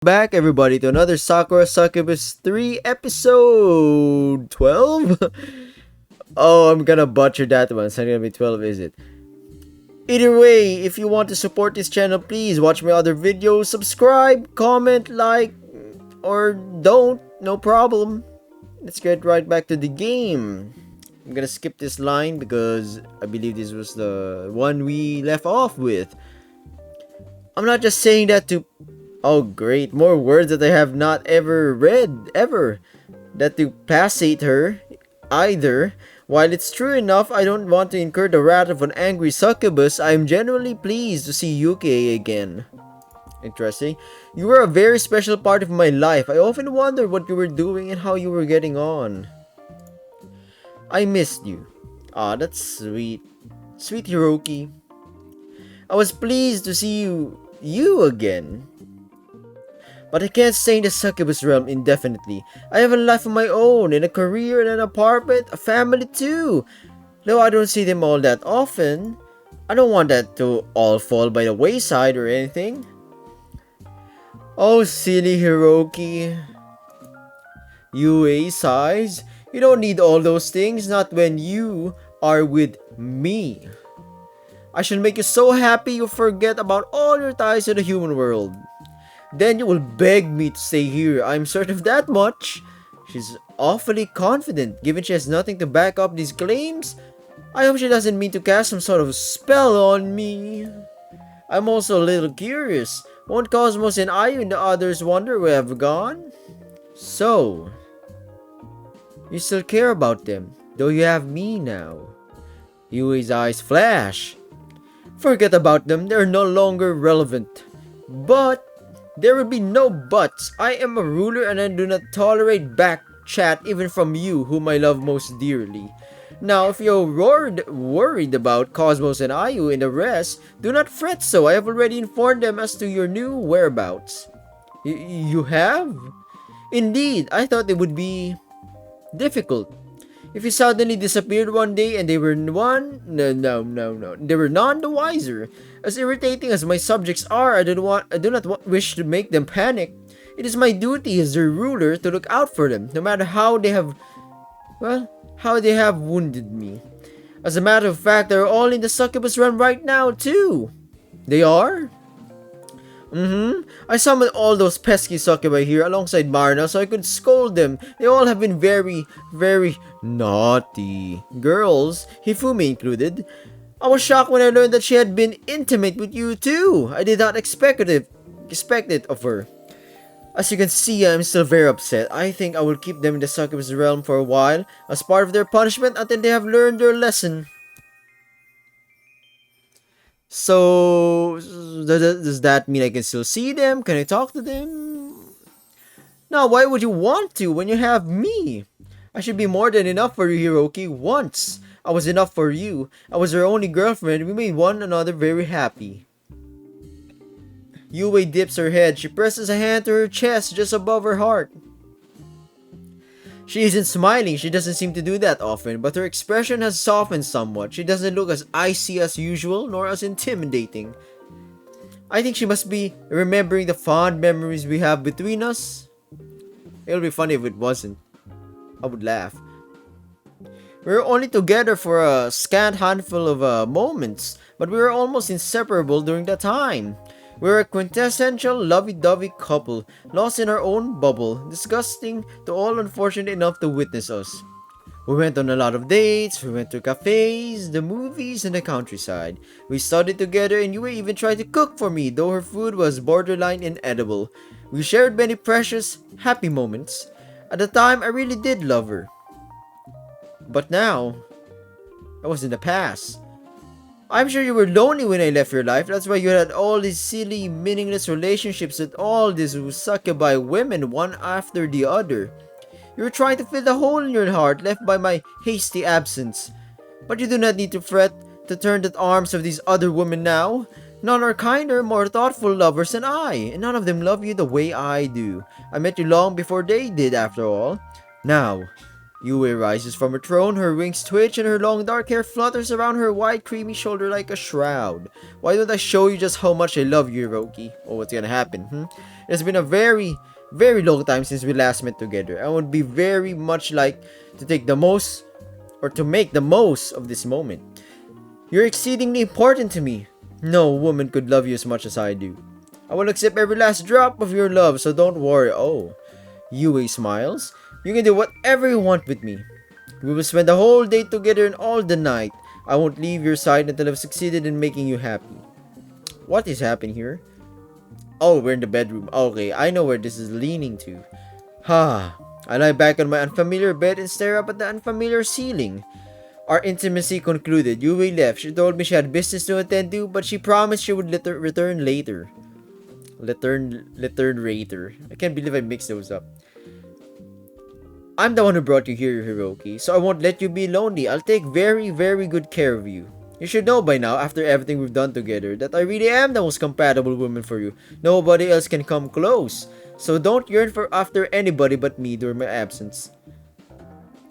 Back everybody to another Sakura Succubus 3 episode 12? Oh, I'm gonna butcher that one. It's not gonna be 12, is it? Either way, if you want to support this channel, please watch my other videos, subscribe, comment, like, or don't, no problem. Let's get right back to the game. I'm gonna skip this line because I believe this was the one we left off with. I'm not just saying that to... Oh great, more words that I have not ever read, ever. That to passate her, either. While it's true enough I don't want to incur the wrath of an angry succubus, I am genuinely pleased to see Yuki again. Interesting. You were a very special part of my life. I often wondered what you were doing and how you were getting on. I missed you. Ah, that's sweet. Sweet Hiroki. I was pleased to see you again. But I can't stay in the succubus realm indefinitely. I have a life of my own, and a career, and an apartment, a family too. Though I don't see them all that often, I don't want that to all fall by the wayside or anything. Oh, silly Hiroki. Yue sighs. You don't need all those things, not when you are with me. I shall make you so happy you forget about all your ties to the human world. Then you will beg me to stay here. I'm certain of that much. She's awfully confident, given she has nothing to back up these claims. I hope she doesn't mean to cast some sort of spell on me. I'm also a little curious. Won't Cosmos and Ayu and the others wonder where I've gone? So, you still care about them, though you have me now. Yui's eyes flash. Forget about them, they're no longer relevant. But there will be no buts. I am a ruler and I do not tolerate back chat even from you, whom I love most dearly. Now, if you're worried about Cosmos and Ayu and the rest, do not fret so. I have already informed them as to your new whereabouts. You have? Indeed, I thought it would be difficult. If you suddenly disappeared one day and they were They were none the wiser. As irritating as my subjects are, I do not wish to make them panic. It is my duty as their ruler to look out for them, no matter how they have wounded me. As a matter of fact, they're all in the succubus realm right now too. They are? I summoned all those pesky succubi here alongside Marna so I could scold them. They all have been very, very naughty. Girls, Hifumi included. I was shocked when I learned that she had been intimate with you too. I did not expect it of her. As you can see, I am still very upset. I think I will keep them in the succubus realm for a while as part of their punishment until they have learned their lesson. So, does that mean I can still see them? Can I talk to them? Now, why would you want to when you have me? I should be more than enough for you, Hiroki. Once, I was enough for you. I was your only girlfriend. We made one another very happy. Yue dips her head. She presses a hand to her chest just above her heart. She isn't smiling, she doesn't seem to do that often, but her expression has softened somewhat. She doesn't look as icy as usual, nor as intimidating. I think she must be remembering the fond memories we have between us. It'll be funny if it wasn't. I would laugh. We were only together for a scant handful of moments, but we were almost inseparable during that time. We were a quintessential lovey-dovey couple, lost in our own bubble, disgusting to all unfortunate enough to witness us. We went on a lot of dates, we went to cafes, the movies, and the countryside. We studied together and Yue even tried to cook for me, though her food was borderline inedible. We shared many precious, happy moments. At the time, I really did love her. But now, that was in the past. I'm sure you were lonely when I left your life. That's why you had all these silly, meaningless relationships with all these succubi women, one after the other. You were trying to fill the hole in your heart left by my hasty absence. But you do not need to fret to turn the arms of these other women now. None are kinder, more thoughtful lovers than I, and none of them love you the way I do. I met you long before they did, after all. Now, Yue rises from her throne, her wings twitch, and her long dark hair flutters around her wide, creamy shoulder like a shroud. Why don't I show you just how much I love you, Hiroki? Oh, what's gonna happen, It's been a very, very long time since we last met together. I would be very much like to take the most, or to make the most of this moment. You're exceedingly important to me. No woman could love you as much as I do. I will accept every last drop of your love, so don't worry. Oh, Yue smiles. You can do whatever you want with me. We will spend the whole day together and all the night. I won't leave your side until I've succeeded in making you happy. What is happening here? Oh, we're in the bedroom. Okay, I know where this is leaning to. I lie back on my unfamiliar bed and stare up at the unfamiliar ceiling. Our intimacy concluded. Yue left. She told me she had business to attend to, but she promised she would return later. Return later. I can't believe I mixed those up. I'm the one who brought you here, Hiroki, so I won't let you be lonely. I'll take very, very good care of you. You should know by now, after everything we've done together, that I really am the most compatible woman for you. Nobody else can come close. So don't yearn after anybody but me during my absence.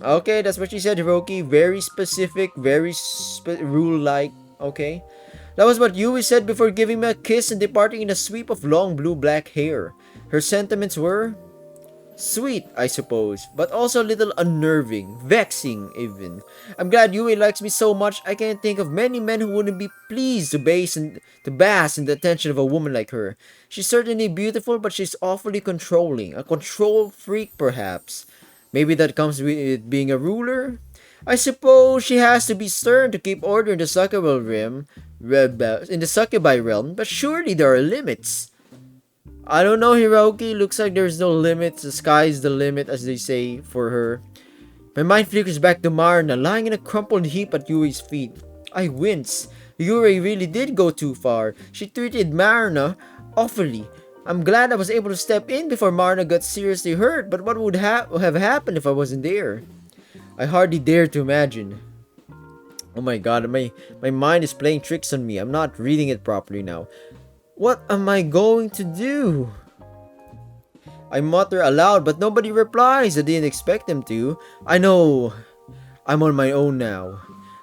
Okay, that's what she said, Hiroki. Very specific, very rule-like. Okay. That was what Yui said before giving me a kiss and departing in a sweep of long blue-black hair. Her sentiments were sweet, I suppose, but also a little unnerving, vexing even. I'm glad Yui likes me so much. I can't think of many men who wouldn't be pleased to bask in the attention of a woman like her. She's certainly beautiful, but she's awfully controlling. A control freak, perhaps. Maybe that comes with being a ruler? I suppose she has to be stern to keep order in the succubi realm, but surely there are limits. I don't know, Hiroki. Looks like there's no limits. The sky's the limit, as they say, for her. My mind flickers back to Marna, lying in a crumpled heap at Yui's feet. I wince. Yuri really did go too far. She treated Marna awfully. I'm glad I was able to step in before Marna got seriously hurt, but what would have happened if I wasn't there? I hardly dare to imagine. Oh my god, my mind is playing tricks on me. I'm not reading it properly now. What am I going to do? I mutter aloud, but nobody replies. I didn't expect them to. I know I'm on my own now.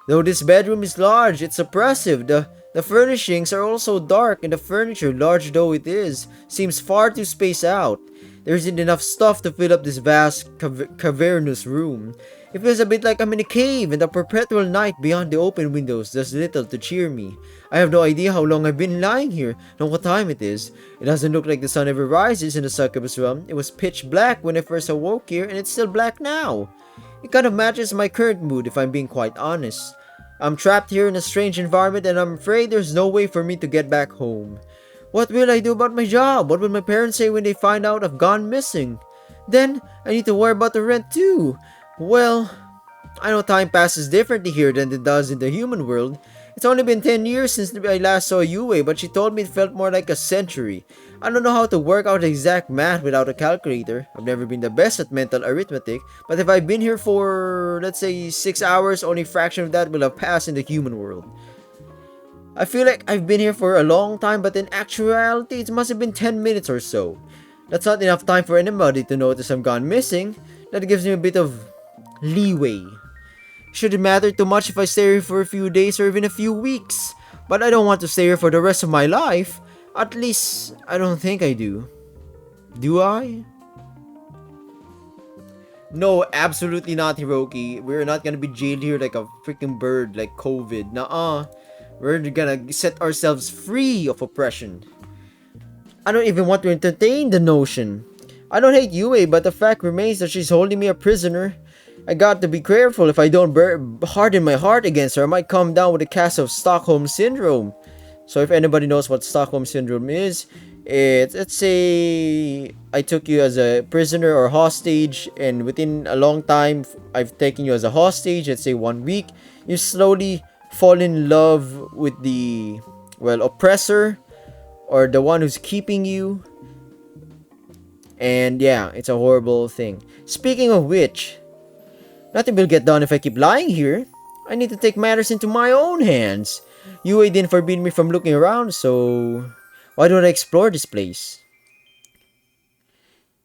Though this bedroom is large, it's oppressive. The furnishings are also dark, and the furniture, large though it is, seems far too spaced out. There isn't enough stuff to fill up this vast, cavernous room. It feels a bit like I'm in a cave, and the perpetual night beyond the open windows does little to cheer me. I have no idea how long I've been lying here, nor what time it is. It doesn't look like the sun ever rises in the Succubus realm. It was pitch black when I first awoke here, and it's still black now. It kind of matches my current mood, if I'm being quite honest. I'm trapped here in a strange environment, and I'm afraid there's no way for me to get back home. What will I do about my job? What will my parents say when they find out I've gone missing? Then, I need to worry about the rent too. Well, I know time passes differently here than it does in the human world. It's only been 10 years since I last saw Yue, but she told me it felt more like a century. I don't know how to work out the exact math without a calculator. I've never been the best at mental arithmetic, but if I've been here for, let's say, 6 hours, only a fraction of that will have passed in the human world. I feel like I've been here for a long time, but in actuality, it must have been 10 minutes or so. That's not enough time for anybody to notice I'm gone missing. That gives me a bit of leeway. Shouldn't matter too much if I stay here for a few days or even a few weeks. But I don't want to stay here for the rest of my life. At least, I don't think I do. Do I? No, absolutely not, Hiroki. We're not gonna be jailed here like a freaking bird, like COVID. Nuh-uh. We're gonna set ourselves free of oppression. I don't even want to entertain the notion. I don't hate Yue, but the fact remains that she's holding me a prisoner. I got to be careful. If I don't harden my heart against her, I might come down with a case of Stockholm Syndrome. So if anybody knows what Stockholm Syndrome is, let's say I took you as a prisoner or hostage, and within a long time, I've taken you as a hostage, let's say 1 week, you slowly fall in love with the, well, oppressor, or the one who's keeping you. And yeah, it's a horrible thing. Speaking of which, nothing will get done if I keep lying here. I need to take matters into my own hands. Yue didn't forbid me from looking around, so why don't I explore this place?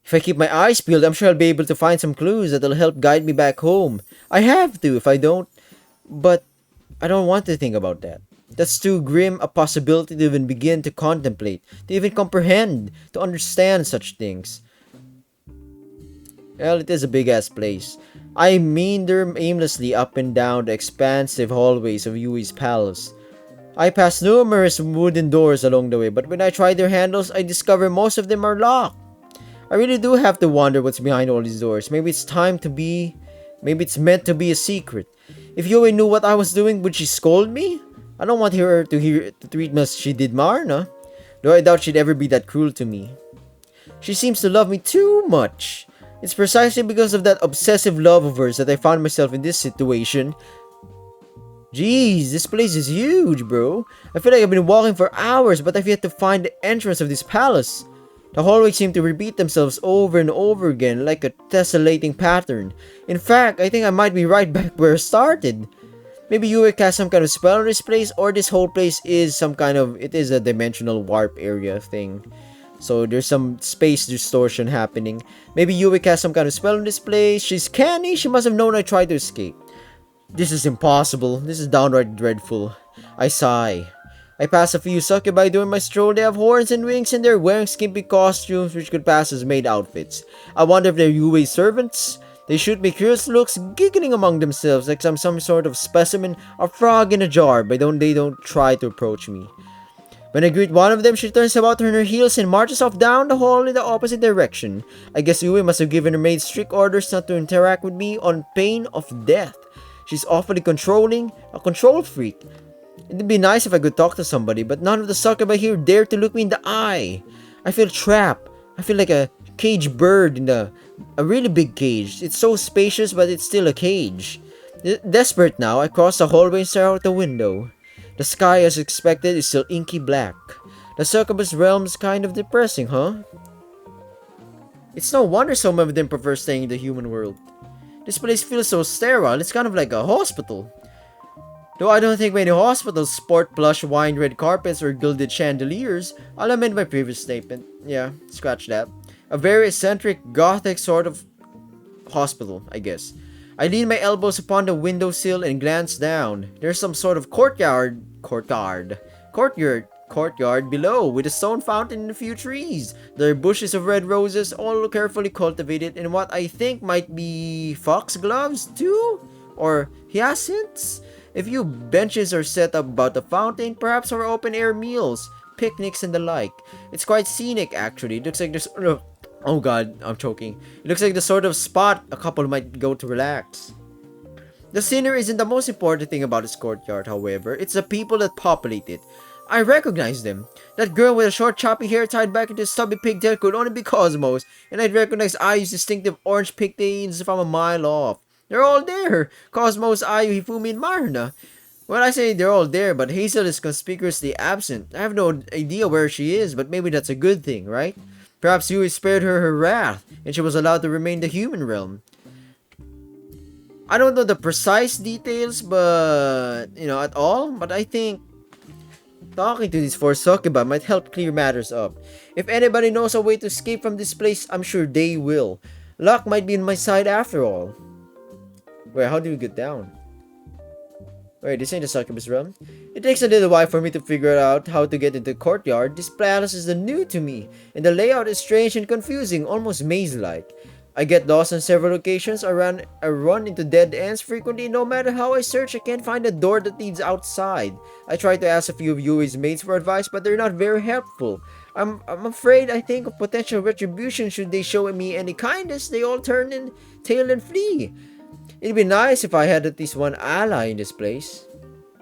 If I keep my eyes peeled, I'm sure I'll be able to find some clues that'll help guide me back home. I have to if I don't, but I don't want to think about that. That's too grim a possibility to even begin to contemplate, to even comprehend, to understand such things. Well, it is a big ass place. I meander aimlessly up and down the expansive hallways of Yui's palace. I pass numerous wooden doors along the way, but when I try their handles, I discover most of them are locked. I really do have to wonder what's behind all these doors. Maybe it's meant to be a secret. If Yui knew what I was doing, would she scold me? I don't want her to treat me as she did Marna, though I doubt she'd ever be that cruel to me. She seems to love me too much. It's precisely because of that obsessive love of hers that I found myself in this situation. Jeez, this place is huge, bro. I feel like I've been walking for hours, but I've yet to find the entrance of this palace. The hallways seem to repeat themselves over and over again, like a tessellating pattern. In fact, I think I might be right back where I started. Maybe Yui cast some kind of spell on this place, or this whole place is it is a dimensional warp area thing. So there's some space distortion happening. Maybe Yui cast some kind of spell on this place. She's canny, she must have known I tried to escape. This is impossible. This is downright dreadful. I sigh. I pass a few succubi during my stroll. They have horns and wings and they're wearing skimpy costumes which could pass as maid outfits. I wonder if they're Yui's servants. They shoot me curious looks, giggling among themselves like I'm some sort of specimen, a frog in a jar, but they don't try to approach me. When I greet one of them, she turns about on her heels and marches off down the hall in the opposite direction. I guess Yui must have given her maid strict orders not to interact with me on pain of death. She's awfully controlling, a control freak. It'd be nice if I could talk to somebody, but none of the succubi here dare to look me in the eye. I feel trapped. I feel like a caged bird in a really big cage. It's so spacious, but it's still a cage. Desperate now, I cross the hallway and stare out the window. The sky, as expected, is still inky black. The succubus realm is kind of depressing, huh? It's no wonder some of them prefer staying in the human world. This place feels so sterile, it's kind of like a hospital. Though I don't think many hospitals sport plush wine red carpets or gilded chandeliers, I'll amend my previous statement. Yeah, scratch that. A very eccentric, gothic sort of hospital, I guess. I lean my elbows upon the windowsill and glance down. There's some sort of courtyard below with a stone fountain and a few trees. There are bushes of red roses, all carefully cultivated, and what I think might be foxgloves too? Or hyacinths? A few benches are set up about the fountain, perhaps for open-air meals, picnics, and the like. It's quite scenic, actually. It looks like there's... Oh god, I'm choking. It looks like the sort of spot a couple might go to relax. The scenery isn't the most important thing about this courtyard, however. It's the people that populate it. I recognize them. That girl with a short choppy hair tied back into a stubby pigtail could only be Cosmos, and I'd recognize Ayu's distinctive orange pigtails from a mile off. They're all there. Cosmos, Ayu, Hifumi, and Marna. Well, I say they're all there, but Hazel is conspicuously absent. I have no idea where she is, but maybe that's a good thing, right? Perhaps Yui spared her wrath, and she was allowed to remain in the human realm. I don't know the precise details, but, at all, but I think talking to these four succubi might help clear matters up. If anybody knows a way to escape from this place, I'm sure they will. Luck might be on my side after all. Wait, how do we get down? Wait, this ain't the succubus realm. It takes a little while for me to figure out how to get into the courtyard. This palace is new to me, and the layout is strange and confusing, almost maze-like. I get lost on several occasions. I run into dead ends frequently. No matter how I search, I can't find a door that leads outside. I try to ask a few of Yui's mates for advice, but they're not very helpful. I'm afraid I think of potential retribution should they show me any kindness. They all turn in tail and flee. It'd be nice if I had at least one ally in this place.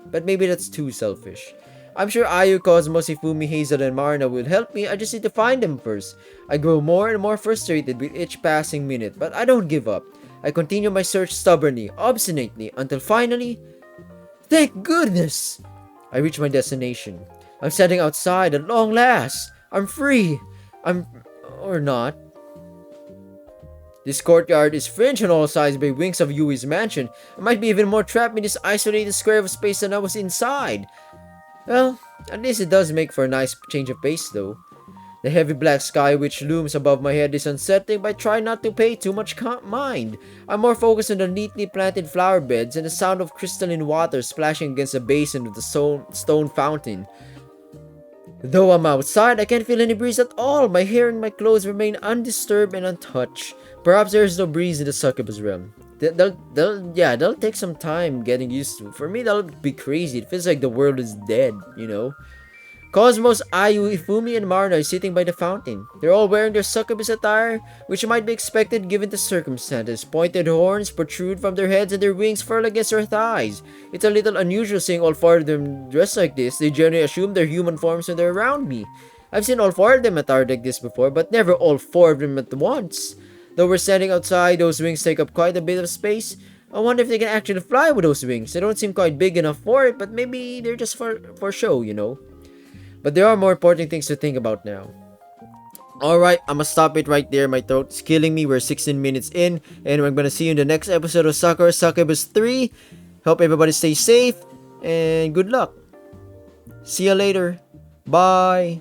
But maybe that's too selfish. I'm sure Ayu, Cosmos, Hifumi, Hazel, and Marna will help me. I just need to find them first. I grow more and more frustrated with each passing minute, but I don't give up. I continue my search stubbornly, obstinately, until finally... Thank goodness! I reach my destination. I'm standing outside at long last. I'm free. Or not. This courtyard is fringed on all sides by wings of Yui's mansion. I might be even more trapped in this isolated square of space than I was inside. Well, at least it does make for a nice change of pace though. The heavy black sky which looms above my head is unsettling, but I try not to pay too much mind. I'm more focused on the neatly planted flower beds and the sound of crystalline water splashing against the basin of the stone fountain. Though I'm outside, I can't feel any breeze at all. My hair and my clothes remain undisturbed and untouched. Perhaps there is no breeze in the succubus realm. They'll take some time getting used to. For me, that'll be crazy. It feels like the world is dead, you know? Cosmos, Ayu, Ifumi, and Marna are sitting by the fountain. They're all wearing their succubus attire, which might be expected given the circumstances. Pointed horns protrude from their heads and their wings furl against their thighs. It's a little unusual seeing all four of them dressed like this. They generally assume they're human forms when they're around me. I've seen all four of them attired like this before, but never all four of them at once. Though we're standing outside, those wings take up quite a bit of space. I wonder if they can actually fly with those wings. They don't seem quite big enough for it, but maybe they're just for show, you know? But there are more important things to think about now. Alright, I'm gonna stop it right there. My throat's killing me. We're 16 minutes in. And I'm gonna see you in the next episode of Sakura Succubus 3. Hope everybody stays safe. And good luck. See you later. Bye.